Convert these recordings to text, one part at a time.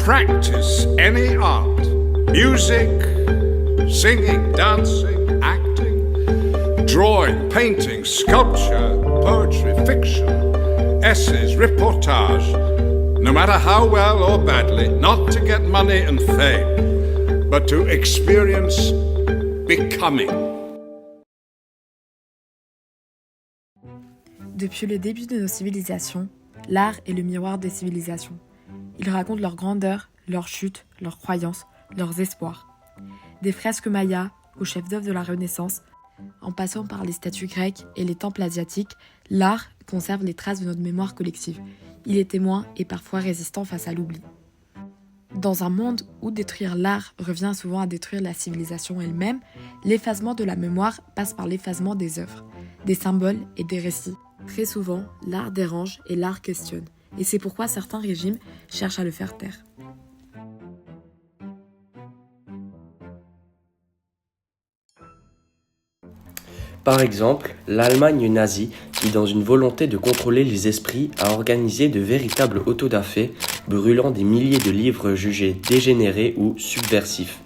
practice any art, music, singing, dancing, acting, drawing, painting, sculpture, poetry, fiction, essays, reportage, no matter how well or badly, not to get money and fame, but to experience becoming. Depuis le début de nos civilisations, l'art est le miroir des civilisations. Il raconte leur grandeur, leur chute, leurs croyances, leurs espoirs. Des fresques mayas aux chefs-d'œuvre de la Renaissance, en passant par les statues grecques et les temples asiatiques, l'art conserve les traces de notre mémoire collective. Il est témoin et parfois résistant face à l'oubli. Dans un monde où détruire l'art revient souvent à détruire la civilisation elle-même, l'effacement de la mémoire passe par l'effacement des œuvres, des symboles et des récits. Très souvent, l'art dérange et l'art questionne. Et c'est pourquoi certains régimes cherchent à le faire taire. Par exemple, l'Allemagne nazie, qui dans une volonté de contrôler les esprits, a organisé de véritables autodafés, brûlant des milliers de livres jugés dégénérés ou subversifs.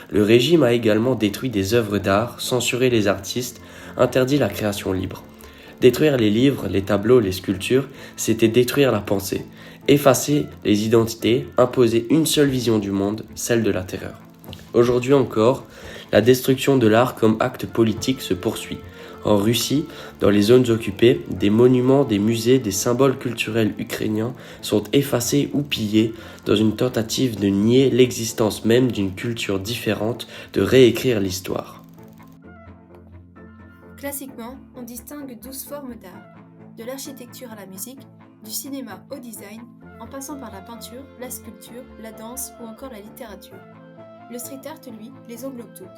Le régime a également détruit des œuvres d'art, censuré les artistes, interdit la création libre. Détruire les livres, les tableaux, les sculptures, c'était détruire la pensée, effacer les identités, imposer une seule vision du monde, celle de la terreur. Aujourd'hui encore, la destruction de l'art comme acte politique se poursuit. En Russie, dans les zones occupées, des monuments, des musées, des symboles culturels ukrainiens sont effacés ou pillés dans une tentative de nier l'existence même d'une culture différente, de réécrire l'histoire. Classiquement, on distingue 12 formes d'art, de l'architecture à la musique, du cinéma au design, en passant par la peinture, la sculpture, la danse ou encore la littérature. Le street art, lui, les englobe toutes.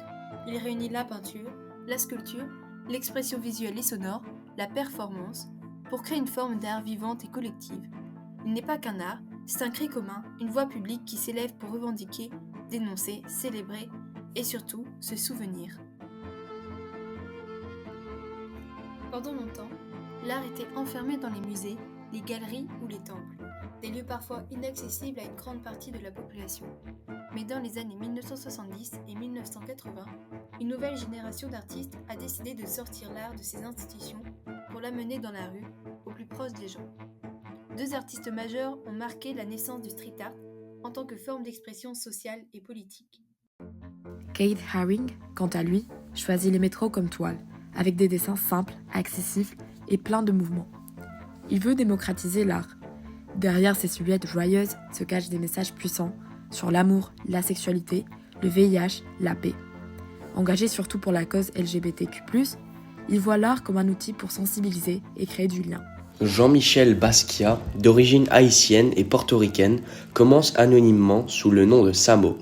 Il réunit la peinture, la sculpture, l'expression visuelle et sonore, la performance, pour créer une forme d'art vivante et collective. Il n'est pas qu'un art, c'est un cri commun, une voix publique qui s'élève pour revendiquer, dénoncer, célébrer et surtout se souvenir. Pendant longtemps, l'art était enfermé dans les musées, les galeries ou les temples, des lieux parfois inaccessibles à une grande partie de la population. Mais dans les années 1970 et 1980, une nouvelle génération d'artistes a décidé de sortir l'art de ces institutions pour l'amener dans la rue, au plus proche des gens. Deux artistes majeurs ont marqué la naissance du street art en tant que forme d'expression sociale et politique. Keith Haring, quant à lui, choisit les métros comme toile, avec des dessins simples, accessibles et pleins de mouvements. Il veut démocratiser l'art. Derrière ces silhouettes joyeuses se cachent des messages puissants sur l'amour, la sexualité, le VIH, la paix. Engagé surtout pour la cause LGBTQ+, il voit l'art comme un outil pour sensibiliser et créer du lien. Jean-Michel Basquiat, d'origine haïtienne et portoricaine, commence anonymement sous le nom de Samo,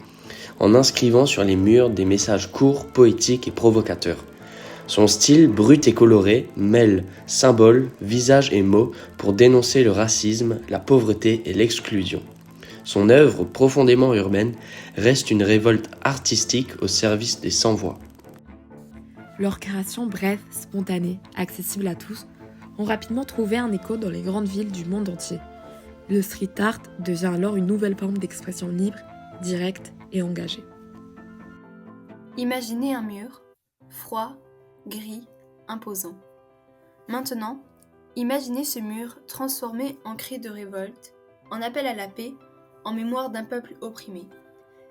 en inscrivant sur les murs des messages courts, poétiques et provocateurs. Son style brut et coloré mêle symboles, visages et mots pour dénoncer le racisme, la pauvreté et l'exclusion. Son œuvre, profondément urbaine, reste une révolte artistique au service des sans-voix. Leurs créations brèves, spontanées, accessibles à tous, ont rapidement trouvé un écho dans les grandes villes du monde entier. Le street art devient alors une nouvelle forme d'expression libre, directe et engagée. Imaginez un mur, froid, gris, imposant. Maintenant, imaginez ce mur transformé en cri de révolte, en appel à la paix, en mémoire d'un peuple opprimé.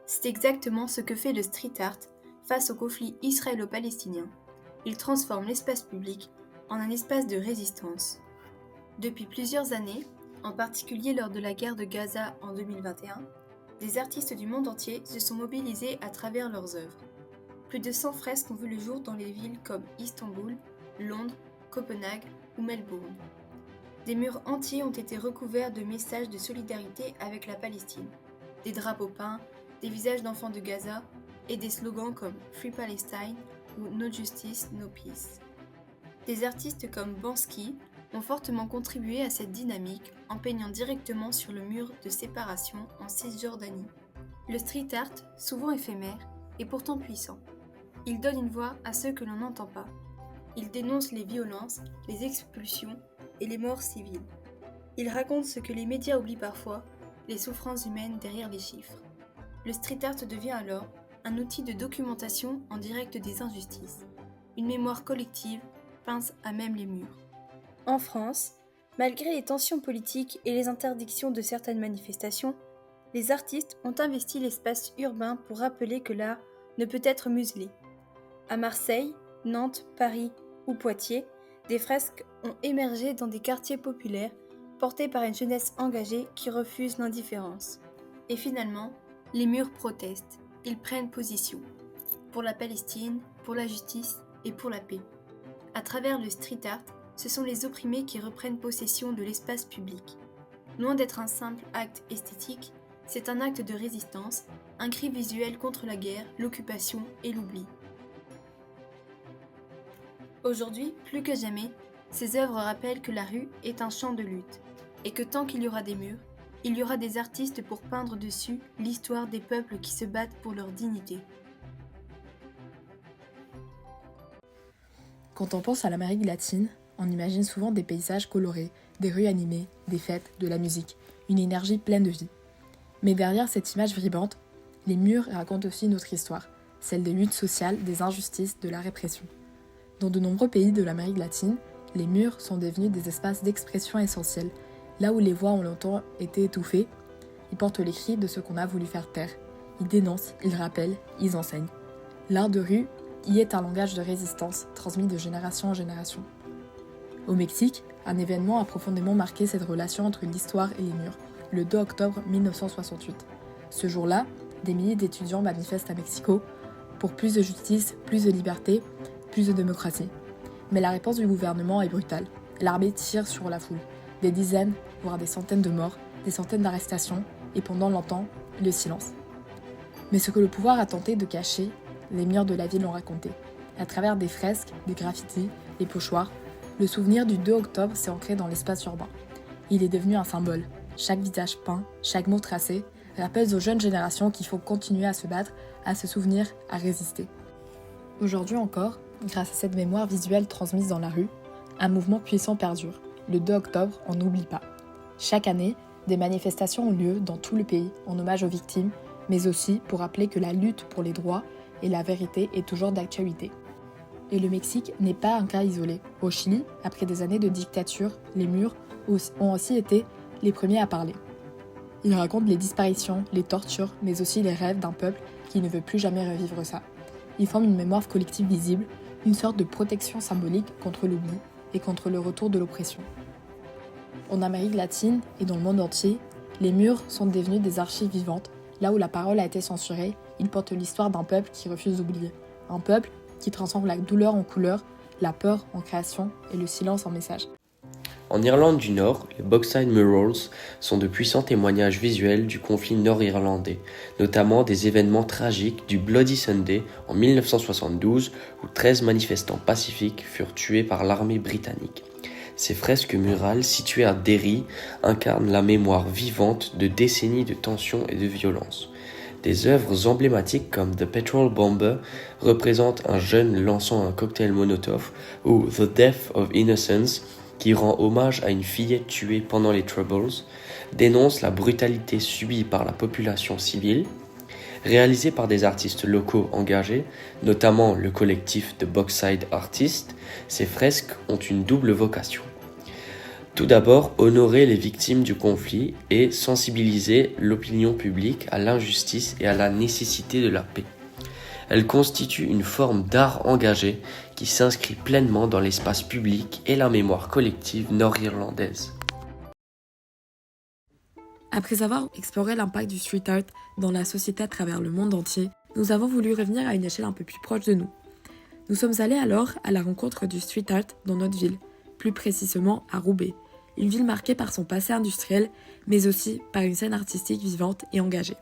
C'est exactement ce que fait le street art face au conflit israélo-palestinien. Il transforme l'espace public en un espace de résistance. Depuis plusieurs années, en particulier lors de la guerre de Gaza en 2021, des artistes du monde entier se sont mobilisés à travers leurs œuvres. Plus de 100 fresques ont vu le jour dans les villes comme Istanbul, Londres, Copenhague ou Melbourne. Des murs entiers ont été recouverts de messages de solidarité avec la Palestine, des drapeaux peints, des visages d'enfants de Gaza et des slogans comme Free Palestine ou No Justice, No Peace. Des artistes comme Banksy ont fortement contribué à cette dynamique en peignant directement sur le mur de séparation en Cisjordanie. Le street art, souvent éphémère, est pourtant puissant. Il donne une voix à ceux que l'on n'entend pas. Il dénonce les violences, les expulsions et les morts civiles. Il raconte ce que les médias oublient parfois les souffrances humaines derrière les chiffres. Le street art devient alors un outil de documentation en direct des injustices, une mémoire collective peinte à même les murs. En France, malgré les tensions politiques et les interdictions de certaines manifestations, les artistes ont investi l'espace urbain pour rappeler que l'art ne peut être muselé. À Marseille, Nantes, Paris ou Poitiers, des fresques ont émergé dans des quartiers populaires portés par une jeunesse engagée qui refuse l'indifférence. Et finalement, les murs protestent, ils prennent position. Pour la Palestine, pour la justice et pour la paix. À travers le street art, ce sont les opprimés qui reprennent possession de l'espace public. Loin d'être un simple acte esthétique, c'est un acte de résistance, un cri visuel contre la guerre, l'occupation et l'oubli. Aujourd'hui, plus que jamais, ces œuvres rappellent que la rue est un champ de lutte, et que tant qu'il y aura des murs, il y aura des artistes pour peindre dessus l'histoire des peuples qui se battent pour leur dignité. Quand on pense à l'Amérique latine, on imagine souvent des paysages colorés, des rues animées, des fêtes, de la musique, une énergie pleine de vie. Mais derrière cette image vivante, les murs racontent aussi une autre histoire, celle des luttes sociales, des injustices, de la répression. Dans de nombreux pays de l'Amérique latine, les murs sont devenus des espaces d'expression essentiels. Là où les voix ont longtemps été étouffées, ils portent les cris de ce qu'on a voulu faire taire. Ils dénoncent, ils rappellent, ils enseignent. L'art de rue y est un langage de résistance transmis de génération en génération. Au Mexique, un événement a profondément marqué cette relation entre l'histoire et les murs, le 2 octobre 1968. Ce jour-là, des milliers d'étudiants manifestent à Mexico pour plus de justice, plus de liberté, plus de démocratie. Mais la réponse du gouvernement est brutale. L'armée tire sur la foule. Des dizaines, voire des centaines de morts, des centaines d'arrestations, et pendant longtemps, le silence. Mais ce que le pouvoir a tenté de cacher, les murs de la ville l'ont raconté. À travers des fresques, des graffitis, des pochoirs, le souvenir du 2 octobre s'est ancré dans l'espace urbain. Il est devenu un symbole. Chaque visage peint, chaque mot tracé, rappelle aux jeunes générations qu'il faut continuer à se battre, à se souvenir, à résister. Aujourd'hui encore, grâce à cette mémoire visuelle transmise dans la rue, un mouvement puissant perdure. Le 2 octobre, on n'oublie pas. Chaque année, des manifestations ont lieu dans tout le pays en hommage aux victimes, mais aussi pour rappeler que la lutte pour les droits et la vérité est toujours d'actualité. Et le Mexique n'est pas un cas isolé. Au Chili, après des années de dictature, les murs ont aussi été les premiers à parler. Ils racontent les disparitions, les tortures, mais aussi les rêves d'un peuple qui ne veut plus jamais revivre ça. Ils forment une mémoire collective visible, une sorte de protection symbolique contre l'oubli et contre le retour de l'oppression. En Amérique latine et dans le monde entier, les murs sont devenus des archives vivantes. Là où la parole a été censurée, ils portent l'histoire d'un peuple qui refuse d'oublier. Un peuple qui transforme la douleur en couleur, la peur en création et le silence en message. En Irlande du Nord, les Bogside Murals sont de puissants témoignages visuels du conflit nord-irlandais, notamment des événements tragiques du Bloody Sunday en 1972 où 13 manifestants pacifiques furent tués par l'armée britannique. Ces fresques murales situées à Derry incarnent la mémoire vivante de décennies de tensions et de violence. Des œuvres emblématiques comme The Petrol Bomber représentent un jeune lançant un cocktail Molotov ou The Death of Innocence qui rend hommage à une fillette tuée pendant les Troubles, dénonce la brutalité subie par la population civile. Réalisées par des artistes locaux engagés, notamment le collectif de Bogside Artists, ces fresques ont une double vocation. Tout d'abord, honorer les victimes du conflit et sensibiliser l'opinion publique à l'injustice et à la nécessité de la paix. Elles constituent une forme d'art engagé qui s'inscrit pleinement dans l'espace public et la mémoire collective nord-irlandaise. Après avoir exploré l'impact du street art dans la société à travers le monde entier, nous avons voulu revenir à une échelle un peu plus proche de nous. Nous sommes allés alors à la rencontre du street art dans notre ville, plus précisément à Roubaix, une ville marquée par son passé industriel, mais aussi par une scène artistique vivante et engagée.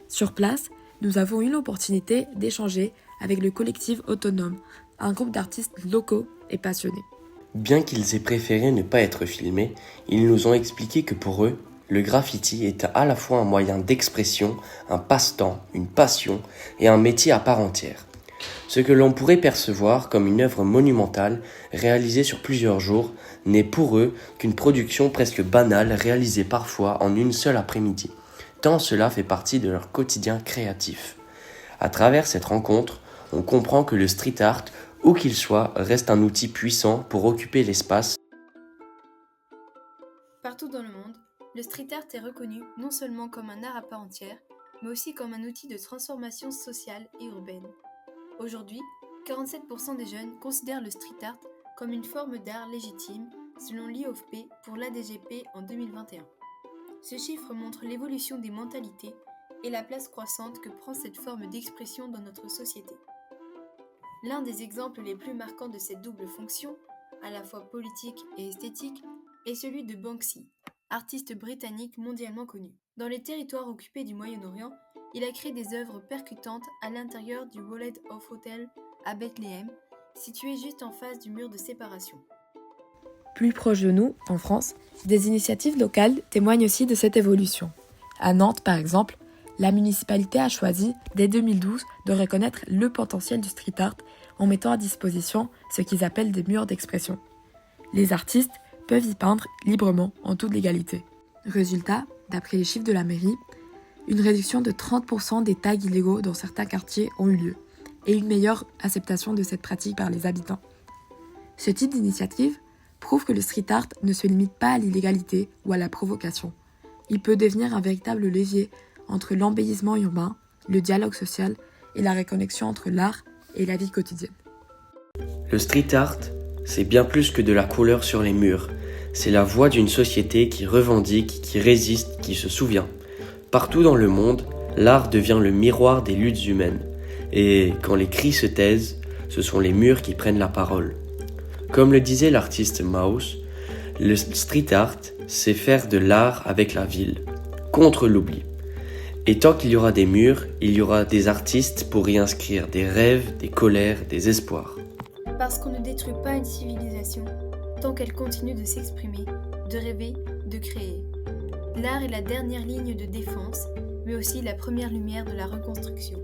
Sur place, nous avons eu l'opportunité d'échanger avec le collectif Autonome, un groupe d'artistes locaux et passionnés. Bien qu'ils aient préféré ne pas être filmés, ils nous ont expliqué que pour eux, le graffiti est à la fois un moyen d'expression, un passe-temps, une passion et un métier à part entière. Ce que l'on pourrait percevoir comme une œuvre monumentale réalisée sur plusieurs jours n'est pour eux qu'une production presque banale réalisée parfois en une seule après-midi, tant cela fait partie de leur quotidien créatif. À travers cette rencontre, on comprend que le street art, où qu'il soit, reste un outil puissant pour occuper l'espace. Partout dans le monde, le street art est reconnu non seulement comme un art à part entière, mais aussi comme un outil de transformation sociale et urbaine. Aujourd'hui, 47% des jeunes considèrent le street art comme une forme d'art légitime, selon l'IOFP pour l'ADGP en 2021. Ce chiffre montre l'évolution des mentalités et la place croissante que prend cette forme d'expression dans notre société. L'un des exemples les plus marquants de cette double fonction, à la fois politique et esthétique, est celui de Banksy, artiste britannique mondialement connu. Dans les territoires occupés du Moyen-Orient, il a créé des œuvres percutantes à l'intérieur du Wallet of Hotel à Bethléem, situé juste en face du mur de séparation. Plus proche de nous, en France, des initiatives locales témoignent aussi de cette évolution. À Nantes, par exemple, la municipalité a choisi, dès 2012, de reconnaître le potentiel du street art en mettant à disposition ce qu'ils appellent des murs d'expression. Les artistes peuvent y peindre librement, en toute légalité. Résultat, d'après les chiffres de la mairie, une réduction de 30% des tags illégaux dans certains quartiers ont eu lieu, et une meilleure acceptation de cette pratique par les habitants. Ce type d'initiative prouve que le street art ne se limite pas à l'illégalité ou à la provocation. Il peut devenir un véritable levier entre l'embellissement urbain, le dialogue social et la reconnexion entre l'art et la vie quotidienne. Le street art, c'est bien plus que de la couleur sur les murs. C'est la voix d'une société qui revendique, qui résiste, qui se souvient. Partout dans le monde, l'art devient le miroir des luttes humaines. Et quand les cris se taisent, ce sont les murs qui prennent la parole. Comme le disait l'artiste Mauss, le street art, c'est faire de l'art avec la ville, contre l'oubli. Et tant qu'il y aura des murs, il y aura des artistes pour y inscrire des rêves, des colères, des espoirs. Parce qu'on ne détruit pas une civilisation tant qu'elle continue de s'exprimer, de rêver, de créer. L'art est la dernière ligne de défense, mais aussi la première lumière de la reconstruction.